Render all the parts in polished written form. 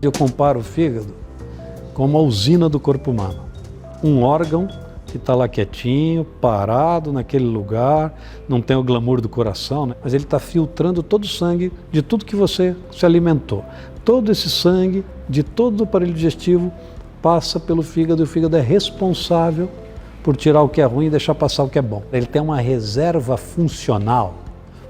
Eu comparo o fígado com uma usina do corpo humano. Um órgão que está lá quietinho, parado naquele lugar, não tem o glamour do coração, né? Mas ele está filtrando todo o sangue de tudo que você se alimentou. Todo esse sangue de todo o aparelho digestivo passa pelo fígado e o fígado é responsável por tirar o que é ruim e deixar passar o que é bom. Ele tem uma reserva funcional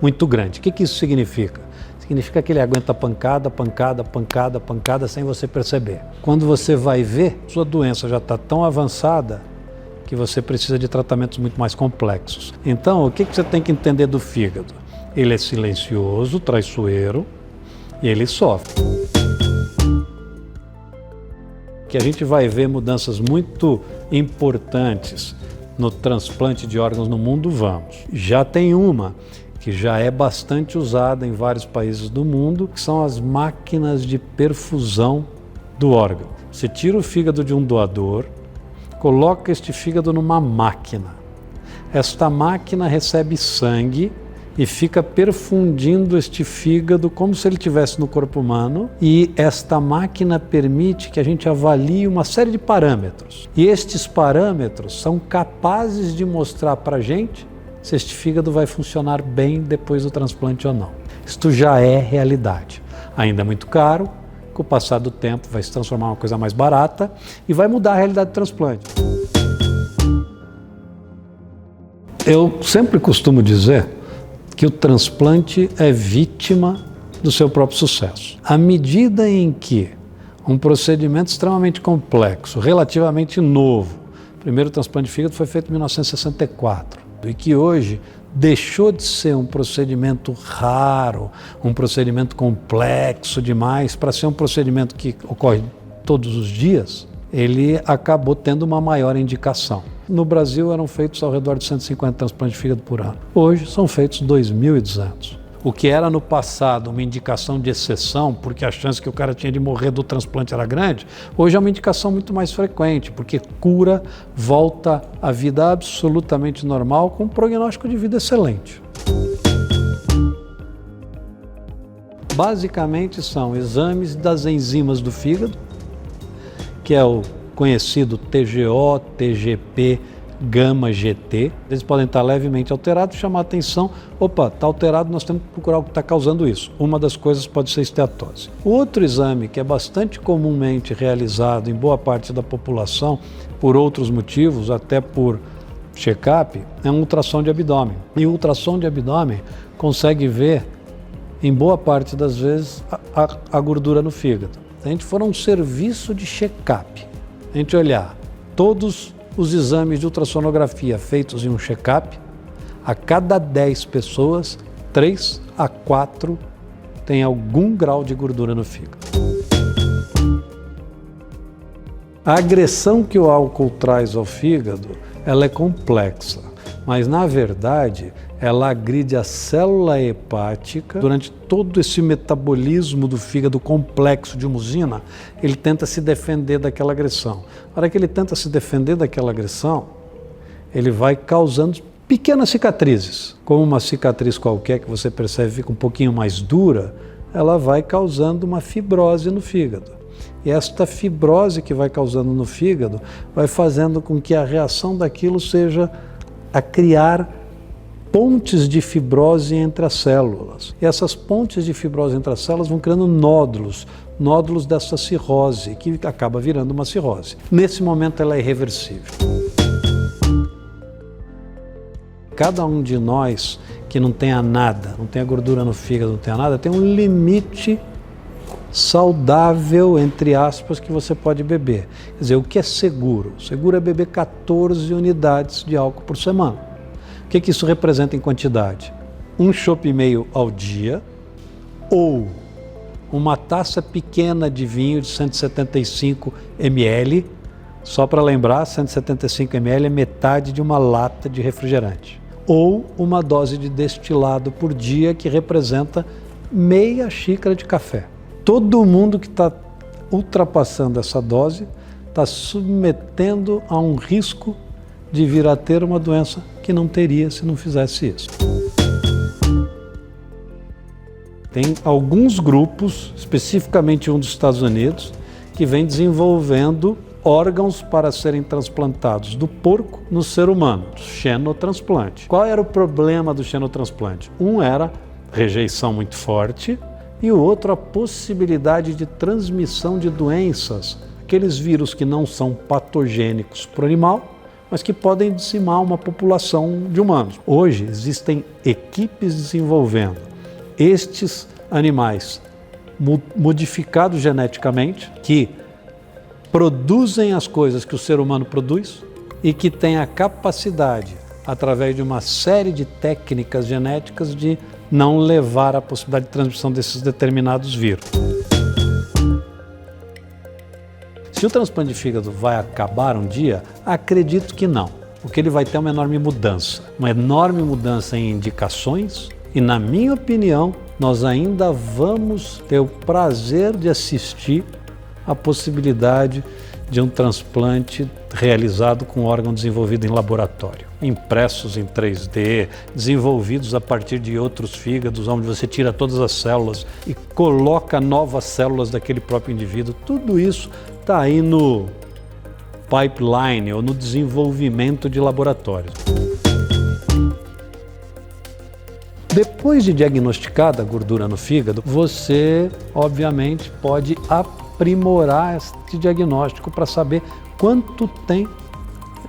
muito grande. O que isso significa? Significa que ele aguenta pancada, pancada, pancada, pancada sem você perceber. Quando você vai ver, sua doença já está tão avançada que você precisa de tratamentos muito mais complexos. Então, o que você tem que entender do fígado? Ele é silencioso, traiçoeiro e ele sofre. Que a gente vai ver mudanças muito importantes no transplante de órgãos no mundo, vamos. Já tem uma que já é bastante usada em vários países do mundo, que são as máquinas de perfusão do órgão. Você tira o fígado de um doador, coloca este fígado numa máquina. Esta máquina recebe sangue e fica perfundindo este fígado como se ele estivesse no corpo humano, e esta máquina permite que a gente avalie uma série de parâmetros. E estes parâmetros são capazes de mostrar para a gente se este fígado vai funcionar bem depois do transplante ou não. Isto já é realidade. Ainda é muito caro, com o passar do tempo vai se transformar em uma coisa mais barata e vai mudar a realidade do transplante. Eu sempre costumo dizer que o transplante é vítima do seu próprio sucesso. À medida em que um procedimento extremamente complexo, relativamente novo, o primeiro transplante de fígado foi feito em 1964, e que hoje deixou de ser um procedimento raro, um procedimento complexo demais, para ser um procedimento que ocorre todos os dias, ele acabou tendo uma maior indicação. No Brasil eram feitos ao redor de 150 transplantes de fígado por ano. Hoje são feitos 2.200. O que era no passado uma indicação de exceção, porque a chance que o cara tinha de morrer do transplante era grande, hoje é uma indicação muito mais frequente, porque cura, volta à vida absolutamente normal, com um prognóstico de vida excelente. Basicamente são exames das enzimas do fígado, que é o conhecido TGO, TGP, gama GT. Eles podem estar levemente alterados e chamar a atenção. Opa, está alterado, nós temos que procurar o que está causando isso. Uma das coisas pode ser esteatose. O outro exame, que é bastante comumente realizado em boa parte da população, por outros motivos, até por check-up, é um ultrassom de abdômen. E o ultrassom de abdômen consegue ver, em boa parte das vezes, a gordura no fígado. Se a gente for a um serviço de check-up, a gente olhar todos os exames de ultrassonografia feitos em um check-up, a cada 10 pessoas, 3 a 4 têm algum grau de gordura no fígado. A agressão que o álcool traz ao fígado, ela é complexa, mas na verdade ela agride a célula hepática. Durante todo esse metabolismo do fígado complexo de uma usina, ele tenta se defender daquela agressão. Na hora que ele tenta se defender daquela agressão, ele vai causando pequenas cicatrizes. Como uma cicatriz qualquer que você percebe fica um pouquinho mais dura, ela vai causando uma fibrose no fígado. E esta fibrose que vai causando no fígado vai fazendo com que a reação daquilo seja a criar pontes de fibrose entre as células. E essas pontes de fibrose entre as células vão criando nódulos dessa cirrose, que acaba virando uma cirrose. Nesse momento ela é irreversível. Cada um de nós que não tenha nada, não tenha gordura no fígado, não tenha nada, tem um limite saudável, entre aspas, que você pode beber. Quer dizer, o que é seguro? Seguro é beber 14 unidades de álcool por semana. O que isso representa em quantidade? Um chopp e meio ao dia, ou uma taça pequena de vinho de 175 ml, só para lembrar, 175 ml é metade de uma lata de refrigerante, ou uma dose de destilado por dia, que representa meia xícara de café. Todo mundo que está ultrapassando essa dose está submetendo a um risco de vir a ter uma doença que não teria se não fizesse isso. Tem alguns grupos, especificamente um dos Estados Unidos, que vem desenvolvendo órgãos para serem transplantados do porco no ser humano, xenotransplante. Qual era o problema do xenotransplante? Um era rejeição muito forte e o outro a possibilidade de transmissão de doenças, aqueles vírus que não são patogênicos para o animal, mas que podem dizimar uma população de humanos. Hoje existem equipes desenvolvendo estes animais modificados geneticamente, que produzem as coisas que o ser humano produz e que têm a capacidade, através de uma série de técnicas genéticas, de não levar à possibilidade de transmissão desses determinados vírus. Se o transplante de fígado vai acabar um dia, acredito que não. Porque ele vai ter uma enorme mudança em indicações e, na minha opinião, nós ainda vamos ter o prazer de assistir a possibilidade de um transplante realizado com órgão desenvolvido em laboratório, impressos em 3D, desenvolvidos a partir de outros fígados, onde você tira todas as células e coloca novas células daquele próprio indivíduo. Tudo isso está aí no pipeline ou no desenvolvimento de laboratórios. Depois de diagnosticada a gordura no fígado, você, obviamente, pode aprimorar este diagnóstico para saber quanto tem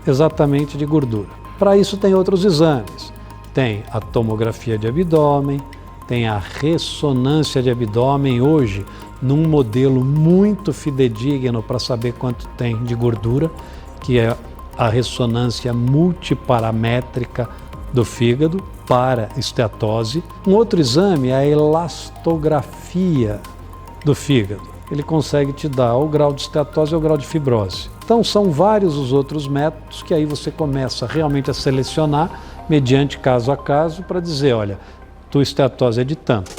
exatamente de gordura. Para isso tem outros exames. Tem a tomografia de abdômen, tem a ressonância de abdômen, hoje num modelo muito fidedigno para saber quanto tem de gordura, que é a ressonância multiparamétrica do fígado para esteatose. Um outro exame é a elastografia do fígado. Ele consegue te dar o grau de esteatose ou o grau de fibrose. Então são vários os outros métodos que aí você começa realmente a selecionar mediante caso a caso para dizer, olha, tua esteatose é de tanto.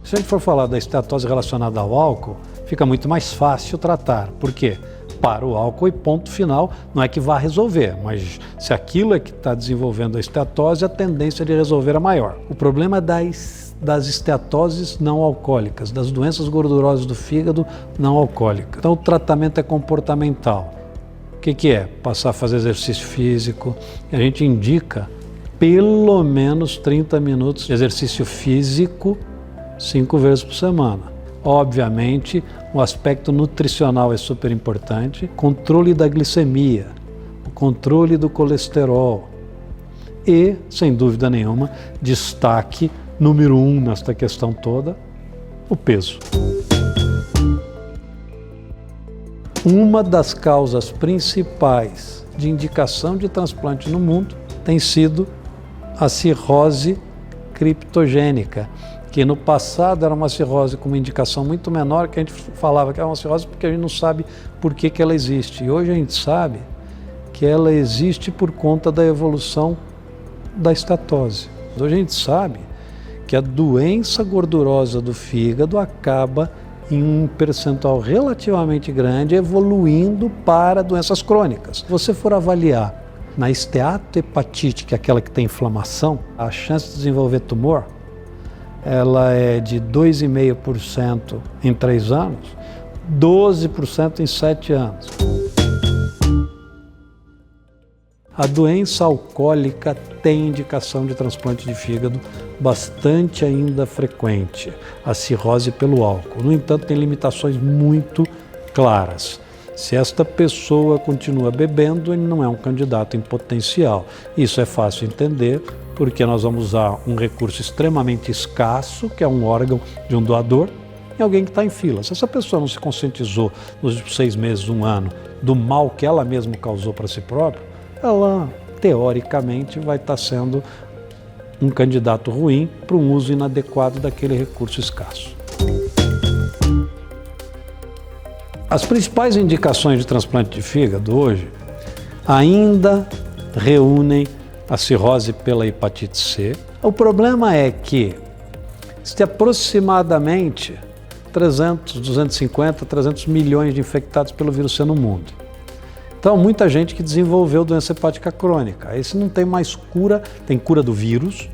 Se a gente for falar da esteatose relacionada ao álcool, fica muito mais fácil tratar. Por quê? Para o álcool e ponto final, não é que vá resolver, mas se aquilo é que está desenvolvendo a esteatose, a tendência de resolver é maior. O problema é das esteatoses não alcoólicas, das doenças gordurosas do fígado não alcoólicas. Então o tratamento é comportamental. O que é? Passar a fazer exercício físico. A gente indica pelo menos 30 minutos de exercício físico 5 vezes por semana. Obviamente, o aspecto nutricional é super importante, controle da glicemia, o controle do colesterol e, sem dúvida nenhuma, destaque número 1 nesta questão toda, o peso. Uma das causas principais de indicação de transplante no mundo tem sido a cirrose criptogênica, que no passado era uma cirrose com uma indicação muito menor, que a gente falava que era uma cirrose porque a gente não sabe por que ela existe. E hoje a gente sabe que ela existe por conta da evolução da esteatose. Hoje a gente sabe que a doença gordurosa do fígado acaba em um percentual relativamente grande evoluindo para doenças crônicas. Se você for avaliar na esteatohepatite, que é aquela que tem inflamação, a chance de desenvolver tumor ela é de 2,5% em 3 anos, 12% em 7 anos. A doença alcoólica tem indicação de transplante de fígado bastante ainda frequente, a cirrose pelo álcool. No entanto, tem limitações muito claras. Se esta pessoa continua bebendo, ele não é um candidato em potencial. Isso é fácil entender, porque nós vamos usar um recurso extremamente escasso, que é um órgão de um doador, em alguém que está em fila. Se essa pessoa não se conscientizou nos 6 meses, 1 ano, do mal que ela mesma causou para si própria, ela, teoricamente, vai estar sendo um candidato ruim para um uso inadequado daquele recurso escasso. As principais indicações de transplante de fígado hoje ainda reúnem a cirrose pela hepatite C. O problema é que existem aproximadamente 250, 300 milhões de infectados pelo vírus C no mundo. Então, muita gente que desenvolveu doença hepática crônica. Esse não tem mais cura, tem cura do vírus,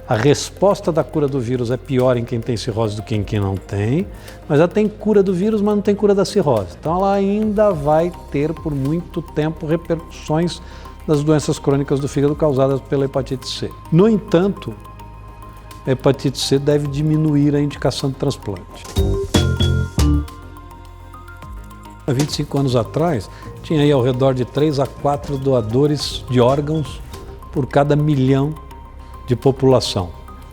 A resposta da cura do vírus é pior em quem tem cirrose do que em quem não tem, mas ela tem cura do vírus, mas não tem cura da cirrose. Então ela ainda vai ter por muito tempo repercussões das doenças crônicas do fígado causadas pela hepatite C. No entanto, a hepatite C deve diminuir a indicação de transplante. Há 25 anos atrás, tinha aí ao redor de 3 a 4 doadores de órgãos por cada 1 milhão de população.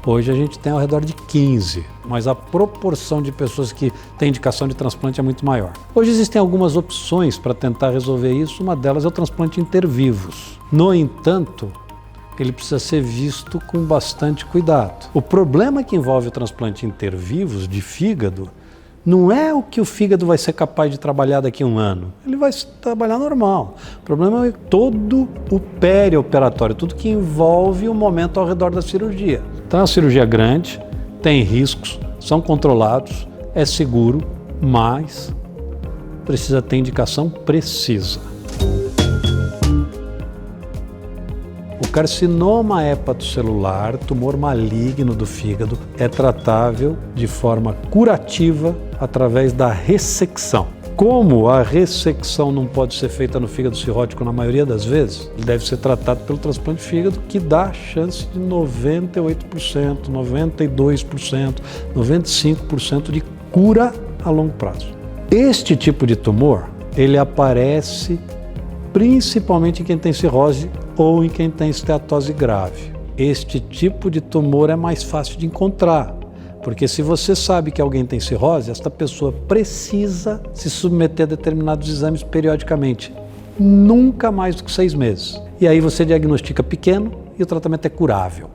Hoje a gente tem ao redor de 15, mas a proporção de pessoas que têm indicação de transplante é muito maior. Hoje existem algumas opções para tentar resolver isso, uma delas é o transplante intervivos. No entanto, ele precisa ser visto com bastante cuidado. O problema que envolve o transplante intervivos de fígado não é o que o fígado vai ser capaz de trabalhar daqui a 1 ano. Ele vai trabalhar normal. O problema é todo o perioperatório, tudo que envolve o momento ao redor da cirurgia. Então, é uma cirurgia grande, tem riscos, são controlados, é seguro, mas precisa ter indicação precisa. O carcinoma hepatocelular, tumor maligno do fígado, é tratável de forma curativa através da ressecção. Como a ressecção não pode ser feita no fígado cirrótico na maioria das vezes, ele deve ser tratado pelo transplante de fígado, que dá a chance de 98%, 92%, 95% de cura a longo prazo. Este tipo de tumor, ele aparece principalmente em quem tem cirrose ou em quem tem esteatose grave. Este tipo de tumor é mais fácil de encontrar, porque se você sabe que alguém tem cirrose, esta pessoa precisa se submeter a determinados exames periodicamente, nunca mais do que 6 meses. E aí você diagnostica pequeno e o tratamento é curável.